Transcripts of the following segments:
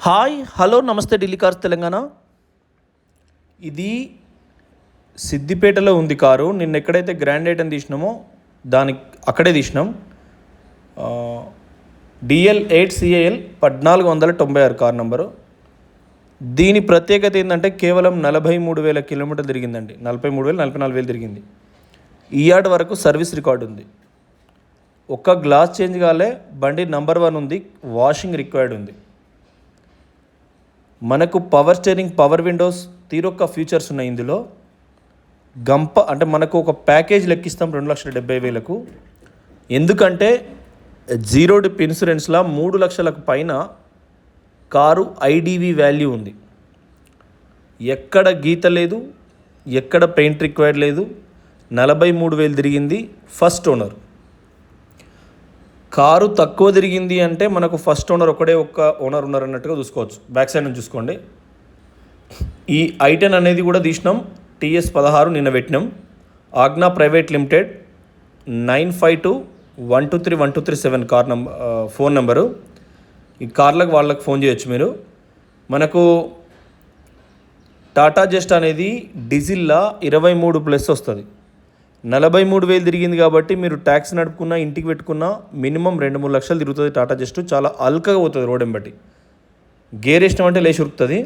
Hi hello నమస్తే Delhi cars Telangana. ఇది సిద్దిపేటలో ఉంది కారు. నిన్న ఎక్కడైతే గ్రాండ్ ఐటమ్ తీసినామో దానికి అక్కడే తీసినాం. DL8CAL 1496 car number. దీని ప్రత్యేకత ఏంటంటే కేవలం 43,000 కిలోమీటర్లు తిరిగిందండి. 43,000 44,000 తిరిగింది. ఈ యార్డ్ వరకు సర్వీస్ రికార్డు ఉంది. ఒక్క గ్లాస్ చేంజ్ కాలే. బండి నంబర్ 1 ఉంది. వాషింగ్ రిక్వైర్డ్ ఉంది. మనకు పవర్ స్టీరింగ్, పవర్ విండోస్, తీరొక్క ఫీచర్స్ ఉన్నాయి ఇందులో. అంటే మనకు ఒక ప్యాకేజ్ లెక్కిస్తాం 2,70,000. ఎందుకంటే జీరో డిప్ ఇన్సూరెన్స్లో 3 లక్షలకు పైన కారు ఐడివి వాల్యూ ఉంది. ఎక్కడ గీత లేదు, ఎక్కడ పెయింట్ రిక్వైర్డ్ లేదు. 43,000 తిరిగింది. First owner. కారు తక్కువ తిరిగింది అంటే మనకు ఫస్ట్ ఓనర్ ఒక్క ఓనర్ ఉన్నారన్నట్టుగా చూసుకోవచ్చు. బ్యాక్ సైడ్ నుంచి చూసుకోండి. ఈ I10 అనేది కూడా తీసినాం. TS16 నిన్న పెట్టినాం. ఆగ్నా private limited. 9521231237 car number, phone number. ఈ కార్లకు వాళ్ళకి ఫోన్ చేయొచ్చు మీరు. మనకు టాటా జస్ట్ అనేది డీజిల్లా 23+ వస్తుంది. 43,000 తిరిగింది కాబట్టి మీరు ట్యాక్స్ నడుపుకున్నా, ఇంటికి పెట్టుకున్నా మినిమం 2-3 లక్షలు తిరుగుతుంది టాటా జస్ట్. చాలా అల్కగా పోతుంది రోడ్ ఎంబట్టి. గేర్ వేసినాం అంటే లేచి ఉరుకుతుంది.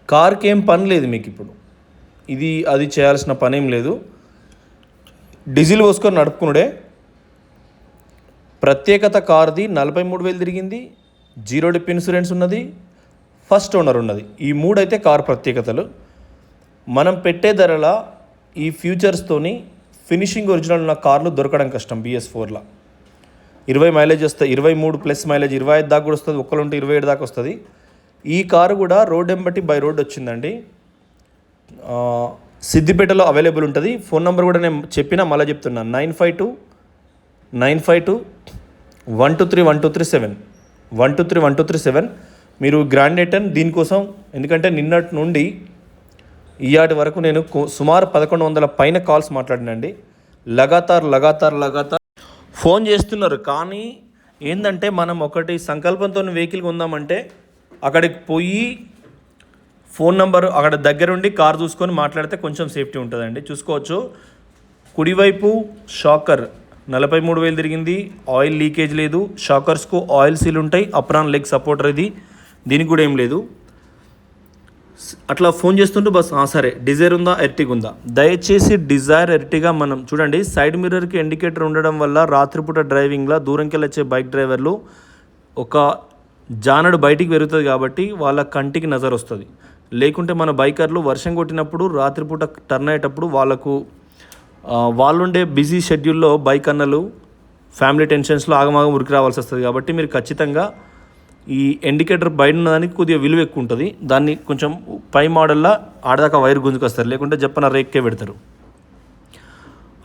కార్కి ఏం పని లేదు మీకు ఇప్పుడు. అది చేయాల్సిన పని ఏం లేదు. డీజిల్ పోసుకొని నడుపుకున్నాడే. ప్రత్యేకత కార్ది 43,000 తిరిగింది. జీరో డిప్ ఇన్సూరెన్స్ ఉన్నది. ఫస్ట్ ఓనర్ ఉన్నది. ఈ 3 అయితే కార్ ప్రత్యేకతలు. మనం పెట్టే ధరల ఈ ఫ్యూచర్స్తోని ఫినిషింగ్ ఒరిజినల్ ఉన్న కార్లు దొరకడం కష్టం. BS4లా 20 మైలేజ్ వస్తుంది. 23+ మైలేజ్ 25 దాకా కూడా వస్తుంది. ఒక్కరుంటే 27 దాకా వస్తుంది. ఈ కారు కూడా రోడ్ ఎంబట్టి బై రోడ్ వచ్చిందండి. సిద్దిపేటలో అవైలబుల్ ఉంటుంది. ఫోన్ నెంబర్ కూడా నేను చెప్పినా మళ్ళీ చెప్తున్నా. 952-952-123-1237 123-1237. మీరు గ్రాండ్ ఐటన్ దీనికోసం, ఎందుకంటే నిన్నటి నుండి ఇయాటి వరకు నేను సుమారు 1,100 పైన కాల్స్ మాట్లాడినండి. లగాతార్ ఫోన్ చేస్తున్నారు. కానీ ఏంటంటే మనం ఒకటి సంకల్పంతో వెహికల్ కొందామంటే అక్కడికి పోయి ఫోన్ నెంబర్ అక్కడ దగ్గరుండి కార్ చూసుకొని మాట్లాడితే కొంచెం సేఫ్టీ ఉంటుందండి. చూసుకోవచ్చు. కుడివైపు షాకర్ 43,000 తిరిగింది. ఆయిల్ లీకేజ్ లేదు. షాకర్స్కు ఆయిల్ సీల్ ఉంటాయి. అప్రాన్ లెగ్ సపోర్టర్ ఇది. దీనికి కూడా ఏం లేదు. అట్లా ఫోన్ చేస్తుంటే సరే డిజైర్ ఉందా, ఎర్టిగా ఉందా? దయచేసి డిజైర్, ఎర్టిగా. మనం చూడండి, సైడ్ మిర్రర్కి ఇండికేటర్ ఉండడం వల్ల రాత్రిపూట డ్రైవింగ్లో దూరంకి వచ్చే బైక్ డ్రైవర్లు ఒక జానడు బయటికి పెరుగుతుంది కాబట్టి వాళ్ళ కంటికి నజర్ వస్తుంది. లేకుంటే మన బైకర్లు వర్షం కొట్టినప్పుడు రాత్రిపూట టర్న్ అయ్యేటప్పుడు వాళ్ళుండే బిజీ షెడ్యూల్లో బైక్ అన్నలు ఫ్యామిలీ టెన్షన్స్లో ఆగమాగం ఉరికి రావాల్సి వస్తుంది. కాబట్టి మీరు ఖచ్చితంగా ఈ ఇండికేటర్ బయట ఉన్నదానికి కొద్దిగా విలువ ఎక్కువ ఉంటుంది. దాన్ని కొంచెం పై మోడల్లో ఆడదాకా వైర్ గుంజుకొస్తారు. లేకుంటే చెప్పన రేక్కే పెడతారు.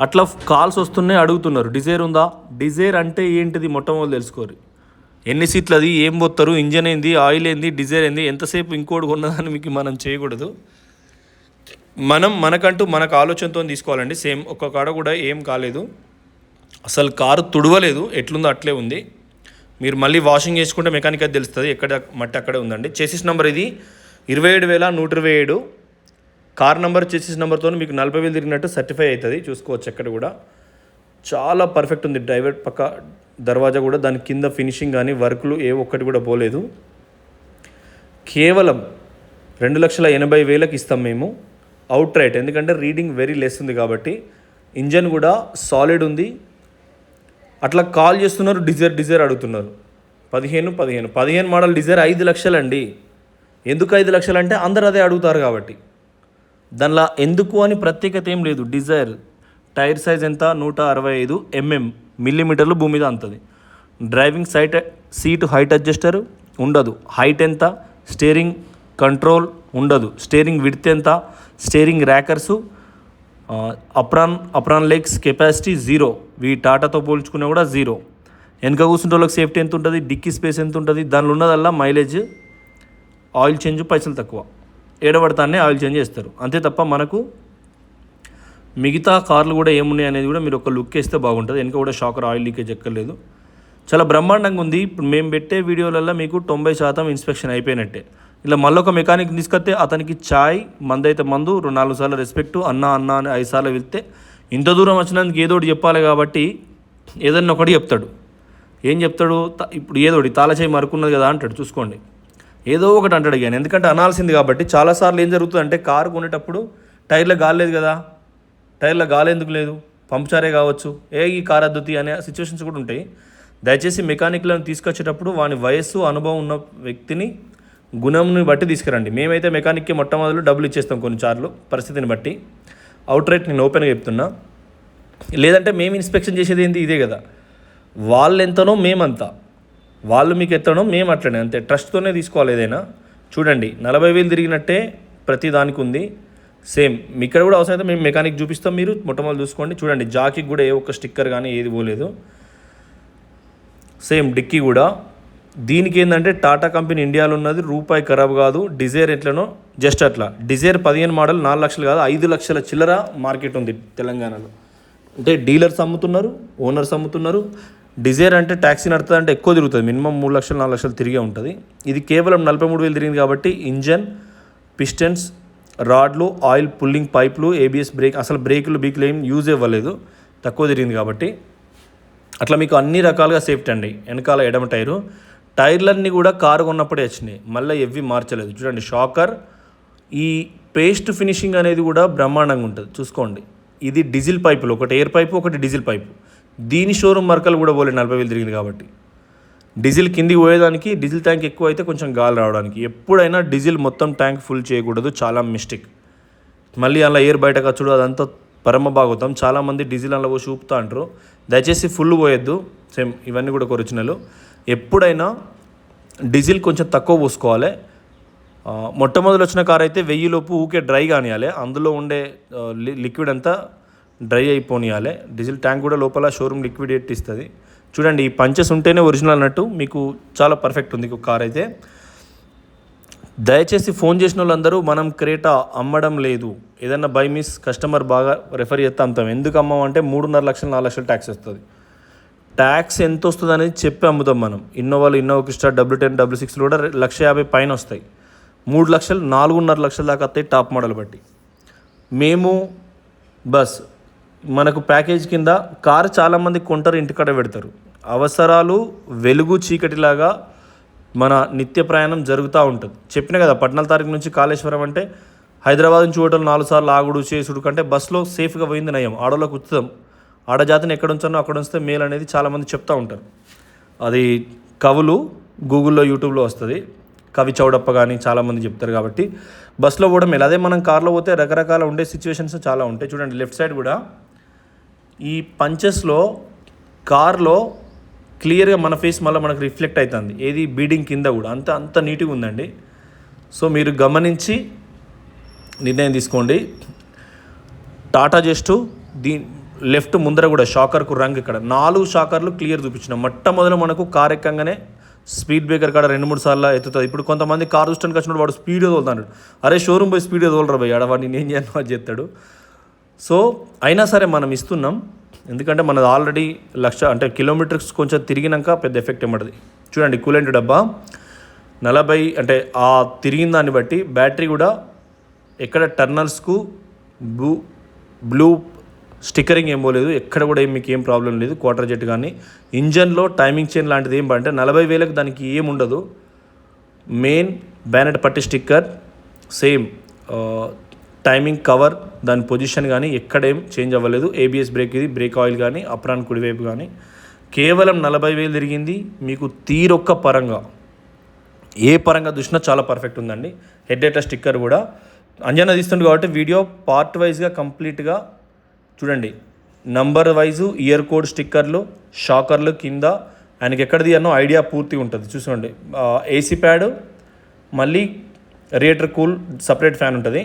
అట్లా కాల్స్ వస్తున్నాయి, అడుగుతున్నారు డిజైర్ ఉందా. డిజైర్ అంటే ఏంటిది మొట్టమొదటి తెలుసుకోరు. ఎన్ని సీట్లు అది, ఏం పోతారు, ఇంజన్ ఏంది, ఆయిల్ ఏంది, డిజైర్ ఏంది, ఎంతసేపు ఇంకోటి ఉన్నదాన్ని మీకు మనం చేయకూడదు. మనకంటూ మనకు ఆలోచనతో తీసుకోవాలండి. సేమ్ ఒక్క కాడ కూడా ఏం కాలేదు. అసలు కారు తుడవలేదు, ఎట్లుందో అట్లే ఉంది. మీరు మళ్ళీ వాషింగ్ చేసుకుంటే మెకానిక్ అది తెలుస్తుంది. ఎక్కడ మట్టి అక్కడే ఉందండి. చెసిస్ నెంబర్ ఇది 27,127. కార్ నెంబర్ చెసిస్ నెంబర్తో మీకు 40,000 తిరిగినట్టు సర్టిఫై అవుతుంది. చూసుకోవచ్చు. ఎక్కడ కూడా చాలా పర్ఫెక్ట్ ఉంది. డ్రైవర్ పక్క దర్వాజా కూడా, దాని కింద ఫినిషింగ్ కానీ వర్క్లు ఏ ఒక్కటి కూడా పోలేదు. కేవలం 2,80,000 ఇస్తాం మేము అవుట్ రైట్. ఎందుకంటే రీడింగ్ వెరీ లెస్ ఉంది కాబట్టి. ఇంజన్ కూడా సాలిడ్ ఉంది. అట్లా కాల్ చేస్తున్నారు. డిజైర్ అడుగుతున్నారు. 15 మోడల్ డిజైర్ 5 లక్షలు అండి. ఎందుకు 5 లక్షలు అంటే అందరు అదే అడుగుతారు కాబట్టి. దానిలో ఎందుకు అని ప్రత్యేకత ఏం లేదు. డిజైర్ టైర్ సైజ్ ఎంత, 165 మిల్లీమీటర్లు భూమి మీద అంతది. డ్రైవింగ్ సీట్ హైట్ అడ్జస్టర్ ఉండదు. హైట్ ఎంత, స్టీరింగ్ కంట్రోల్ ఉండదు. స్టీరింగ్ విడ్త్ ఎంత, స్టీరింగ్ ర్యాకర్సు, అప్రాన్ లెగ్స్ కెపాసిటీ 0. టాటాతో పోల్చుకున్నా కూడా 0. వెనక కూర్చుంటే వాళ్ళకి సేఫ్టీ ఎంత ఉంటుంది, డిక్కీ స్పేస్ ఎంత ఉంటుంది, దానిలో ఉన్నదల్లా మైలేజ్, ఆయిల్ చేంజ్ పైసలు తక్కువ. ఏడబడతానే ఆయిల్ చేంజ్ చేస్తారు అంతే తప్ప మనకు మిగతా కార్లు కూడా ఏమున్నాయి అనేది కూడా మీరు ఒక లుక్ వేస్తే బాగుంటుంది. వెనక కూడా షాకర్ ఆయిల్ లీకేజ్ ఎక్కర్లేదు. చాలా బ్రహ్మాండంగా ఉంది. ఇప్పుడు మేము పెట్టే వీడియోలలో మీకు 90% ఇన్స్పెక్షన్ అయిపోయినట్టే. ఇలా మళ్ళొక మెకానిక్ తీసుకొస్తే అతనికి ఛాయ్, మందైతే మందు, 4 సార్లు రెస్పెక్టు, అన్న అన్న అని 5 సార్లు వెళ్తే ఇంత దూరం వచ్చినందుకు ఏదో ఒకటి చెప్పాలి కాబట్టి ఏదన్నా ఒకటి చెప్తాడు. ఏం చెప్తాడు? ఇప్పుడు ఏదోటి తాళచేయి మరుకున్నది కదా అంటాడు, చూసుకోండి. ఏదో ఒకటి అంటాడు కానీ, ఎందుకంటే అనాల్సింది కాబట్టి. చాలాసార్లు ఏం జరుగుతుందంటే కారు కొనేటప్పుడు టైర్లో గాలి లేదు కదా, టైర్లో గాలి ఎందుకు లేదు, పంపుచారే కావచ్చు, ఈ కార్ అద్దుతి అనే సిచ్యువేషన్స్ కూడా ఉంటాయి. దయచేసి మెకానిక్లను తీసుకొచ్చేటప్పుడు వాని వయస్సు, అనుభవం ఉన్న వ్యక్తిని, గుణంని బట్టి తీసుకురండి. మేమైతే మెకానిక్కి మొట్టమొదలు డబ్బులు ఇచ్చేస్తాం కొన్నిసార్లు పరిస్థితిని బట్టి. అవుట్ రైట్ నేను ఓపెన్గా చెప్తున్నా. లేదంటే మేము ఇన్స్పెక్షన్ చేసేది ఏంటి, ఇదే కదా. వాళ్ళు ఎంతనో మేమంతా, వాళ్ళు మీకు ఎత్తనో మేము అట్లనే, అంతే. ట్రస్ట్తోనే తీసుకోవాలి ఏదైనా. చూడండి 40,000 తిరిగినట్టే ప్రతి దానికి ఉంది. సేమ్ ఇక్కడ కూడా అవసరం అయితే మేము మెకానిక్ చూపిస్తాం, మీరు మొట్టమొదటి చూసుకోండి. చూడండి జాకీకి కూడా ఏ ఒక్క స్టిక్కర్ కానీ ఏది పోలేదు. సేమ్ డిక్కీ కూడా. దీనికి ఏంటంటే టాటా కంపెనీ ఇండియాలో ఉన్నది, రూపాయి ఖరాబ్ కాదు. డిజైర్ ఎట్లనో జస్ట్ అట్లా. డిజైర్ 15 మోడల్ 4 లక్షలు కాదు, 5 లక్షల చిల్లర మార్కెట్ ఉంది తెలంగాణలో. అంటే డీలర్స్ అమ్ముతున్నారు, ఓనర్స్ అమ్ముతున్నారు. డిజైర్ అంటే ట్యాక్సీ నడుతుంది అంటే ఎక్కువ తిరుగుతుంది, మినిమం 3 లక్షలు 4 లక్షలు తిరిగే ఉంటుంది. ఇది కేవలం 43,000 తిరిగింది కాబట్టి ఇంజన్, పిస్టన్స్, రాడ్లు, ఆయిల్ పుల్లింగ్ పైపులు, ఏబిఎస్ బ్రేక్, అసలు బ్రేకులు బీకులు ఏం యూజ్ ఇవ్వలేదు, తక్కువ తిరిగింది కాబట్టి. అట్లా మీకు అన్ని రకాలుగా సేఫ్టీ అండి. వెనకాల ఎడమ టైర్లన్నీ కూడా కారు కొన్నప్పుడే వచ్చినాయి, మళ్ళీ ఎవ్వి మార్చలేదు. చూడండి షాకర్, ఈ పేస్ట్ ఫినిషింగ్ అనేది కూడా బ్రహ్మాండంగా ఉంటుంది, చూసుకోండి. ఇది డీజిల్ పైపులు, ఒకటి ఎయిర్ పైపు, ఒకటి డీజిల్ పైపు. దీని షోరూమ్ మరకలు కూడా పోలేదు 40,000 తిరిగింది కాబట్టి. డీజిల్ కిందికి పోయేదానికి, డీజిల్ ట్యాంక్ ఎక్కువ అయితే కొంచెం గాలి రావడానికి. ఎప్పుడైనా డీజిల్ మొత్తం ట్యాంక్ ఫుల్ చేయకూడదు, చాలా మిస్టేక్. మళ్ళీ అలా ఎయిర్ బయటకు వచ్చుడు అదంతా పరమ భాగవతం. చాలామంది డీజిల్ అలా పోసి ఊపుతా అంటారు, దయచేసి ఫుల్ పోయొద్దు. సేమ్ ఇవన్నీ కూడా ఒరిజినల్. ఎప్పుడైనా డీజిల్ కొంచెం తక్కువ పోసుకోవాలి. మొట్టమొదటి వచ్చిన కార్ అయితే 1000 లోపు ఊకే డ్రై కానియాలి, అందులో ఉండే లిక్విడ్ అంతా డ్రై అయిపోనియాలి. డీజిల్ ట్యాంక్ కూడా లోపల షోరూమ్ లిక్విడ్ ఇస్తుంది. చూడండి ఈ పంచెస్ ఉంటేనే ఒరిజినల్ అన్నట్టు, మీకు చాలా పర్ఫెక్ట్ ఉంది కార్ అయితే. దయచేసి ఫోన్ చేసిన వాళ్ళందరూ మనం క్రేటా అమ్మడం లేదు, ఏదన్నా బై మిస్ కస్టమర్ బాగా రెఫర్ చేస్తే అమ్ముతాం. ఎందుకు అమ్మామంటే 3.5 లక్షలు 4 లక్షలు ట్యాక్స్ వస్తుంది. ట్యాక్స్ ఎంత వస్తుంది అనేది చెప్పి అమ్ముతాం మనం. ఇన్నోవా క్రిస్టా W10 W6 కూడా 1,50,000 పైన వస్తాయి. 3 లక్షలు 4.5 లక్షల దాకా వస్తాయి టాప్ మోడల్ బట్టి. మేము బస్ మనకు ప్యాకేజ్ కింద కారు చాలామంది కొంటారు, ఇంటికాడ పెడతారు. అవసరాలు వెలుగు చీకటిలాగా మన నిత్య ప్రయాణం జరుగుతూ ఉంటుంది. చెప్పిన కదా 14 తారీఖు నుంచి కాళేశ్వరం అంటే హైదరాబాద్ నుంచి హోటల్ 4 సార్లు ఆగుడు చేసుడు కంటే బస్సులో సేఫ్గా పోయింది నయం. ఆడోళ్ళకు ఉచితం, ఆడజాతిని ఎక్కడ ఉంచానో అక్కడ ఉంచితే మేలు అనేది చాలామంది చెప్తూ ఉంటారు. అది కవులు గూగుల్లో యూట్యూబ్లో వస్తుంది, కవి చౌడప్ప కానీ చాలామంది చెప్తారు. కాబట్టి బస్సులో కూడా మేలు. అదే మనం కార్లో పోతే రకరకాల ఉండే సిచ్యువేషన్స్ చాలా ఉంటాయి. చూడండి లెఫ్ట్ సైడ్ కూడా ఈ పంచెస్లో కార్లో క్లియర్గా మన ఫేస్ మళ్ళీ మనకు రిఫ్లెక్ట్ అవుతుంది. ఏది బీడింగ్ కింద కూడా అంత నీట్గా ఉందండి. సో మీరు గమనించి నిర్ణయం తీసుకోండి. టాటా జస్ట్ లెఫ్ట్ ముందర కూడా షాకర్కు రంగు, ఇక్కడ 4 షాకర్లు క్లియర్ చూపించినాం. మొట్టమొదలు మనకు కార్ ఎక్కంగానే స్పీడ్ బ్రేకర్ కాడ 2-3 సార్లు ఎత్తుతుంది. ఇప్పుడు కొంతమంది కారు చూడడానికి వచ్చినప్పుడు వాడు స్పీడ్గా తోలుతాడు. అరే షోరూమ్ పోయి స్పీడ్గా తోలరా భయ్, ఆడవాడిని నేను చేయను అది చేస్తాడు. సో అయినా సరే మనం ఇస్తున్నాం, ఎందుకంటే మనది ఆల్రెడీ 1,00,000 అంటే కిలోమీటర్స్ కొంచెం తిరిగినాక పెద్ద ఎఫెక్ట్ ఏమడుతుంది. చూడండి కూలెంట్ డబ్బా 40 అంటే ఆ తిరిగిన దాన్ని బట్టి బ్యాటరీ కూడా ఎక్కడ టర్నల్స్కు బ్లూ స్టిక్కరింగ్ ఏం పోలేదు, ఎక్కడ కూడా మీకు ఏం ప్రాబ్లం లేదు. క్వార్టర్ జెట్ కానీ ఇంజన్లో టైమింగ్ చైన్ లాంటిది ఏం అంటే 40,000కి దానికి ఏముండదు. మెయిన్ బ్యానెట్ పట్టి స్టిక్కర్ సేమ్, టైమింగ్ కవర్ దాని పొజిషన్ కానీ ఎక్కడేం చేంజ్ అవ్వలేదు. ఏబిఎస్ బ్రేక్, ఇది బ్రేక్ ఆయిల్ కానీ అప్రాన్ కుడివైపు కానీ కేవలం 40,000 తిరిగింది. మీకు తీరొక్క పరంగా ఏ పరంగా చూసినా చాలా పర్ఫెక్ట్ ఉందండి. హెడ్ డేటా స్టిక్కర్ కూడా అంజనా తీస్తుంది కాబట్టి వీడియో పార్ట్ వైజ్గా కంప్లీట్గా చూడండి. నంబర్ వైజు ఇయర్ కోడ్ స్టిక్కర్లు, షాకర్లు కింద ఆయనకి ఎక్కడిది అన్నో ఐడియా పూర్తిగా ఉంటుంది. చూసుకోండి ఏసీ ప్యాడ్, మళ్ళీ రేటర్ కూల్ సపరేట్ ఫ్యాన్ ఉంటుంది.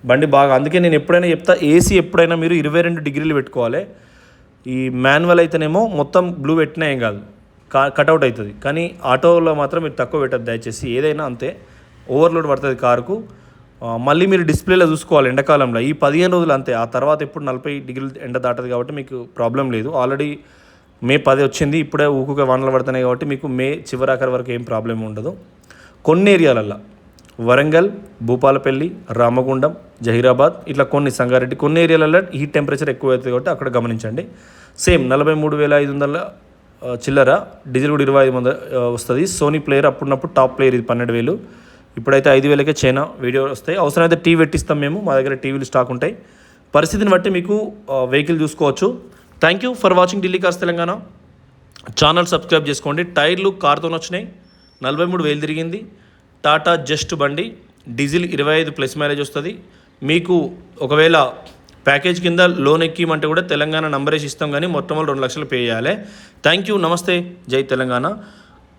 బండి బాగా, అందుకే నేను ఎప్పుడైనా చెప్తా ఏసీ ఎప్పుడైనా మీరు 22 డిగ్రీలు పెట్టుకోవాలి. ఈ మాన్యువల్ అయితేనేమో మొత్తం బ్లూ పెట్టినా ఏం కాదు, కట్అవుట్ అవుతుంది. కానీ ఆటోలో మాత్రం మీరు తక్కువ పెట్టద్దు దయచేసి, ఏదైనా అంతే ఓవర్లోడ్ పడుతుంది కారుకు. మళ్ళీ మీరు డిస్ప్లేలో చూసుకోవాలి ఎండాకాలంలో ఈ 15 రోజులు అంతే. ఆ తర్వాత ఎప్పుడు 40 డిగ్రీలు ఎండ దాటదు కాబట్టి మీకు ప్రాబ్లం లేదు. ఆల్రెడీ మే 10 వచ్చింది, ఇప్పుడే ఊకుగా వానలు పడుతున్నాయి కాబట్టి మీకు మే చివరాఖరి వరకు ఏం ప్రాబ్లం ఉండదు. కొన్ని ఏరియాలల్లో వరంగల్, భూపాలపల్లి, రామగుండం, జహీరాబాద్ ఇట్లా కొన్ని సంగారెడ్డి కొన్ని ఏరియాలలో హీట్ టెంపరేచర్ ఎక్కువ అవుతుంది కాబట్టి అక్కడ గమనించండి. సేమ్ 43,500 చిల్లర, డీజిల్ కూడా 2500 వస్తుంది. సోనీ ప్లేయర్ అప్పుడున్నప్పుడు టాప్ ప్లేయర్ ఇది 12,000, ఇప్పుడైతే 5,000కే చైనా వీడియో వస్తాయి. అవసరమైతే టీవీ పెట్టిస్తాం మేము, మా దగ్గర టీవీలు స్టాక్ ఉంటాయి. పరిస్థితిని బట్టి మీకు వెహికల్ చూసుకోవచ్చు. Thank you for watching Delhi cars Telangana. Channel subscribe చేసుకోండి. టైర్లు కార్తో వచ్చినాయి, 43,000 తిరిగింది. టాటా జస్ట్ బండి, డీజిల్ 25+ మైలేజ్ వస్తుంది. మీకు ఒకవేళ ప్యాకేజ్ కింద లోన్ ఎక్కిమంటే కూడా తెలంగాణ నంబర్ వేసి ఇస్తాం, కానీ మొత్తం 2 లక్షలు పే చేయాలి. థ్యాంక్ యూ, నమస్తే, జై తెలంగాణ.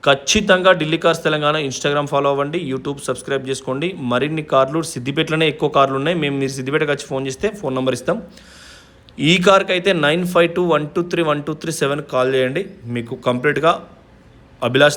ఖచ్చితంగా Delhi cars Telangana Instagram follow అవ్వండి, యూట్యూబ్ సబ్స్క్రైబ్ చేసుకోండి. మరిన్ని కార్లు సిద్దిపేటలోనే ఎక్కువ కార్లు ఉన్నాయి. మీరు సిద్దిపేటకి వచ్చి ఫోన్ చేస్తే ఫోన్ నెంబర్ ఇస్తాం. ఈ కార్కి అయితే 9521231237 కాల్ చేయండి. మీకు కంప్లీట్గా అభిలాష్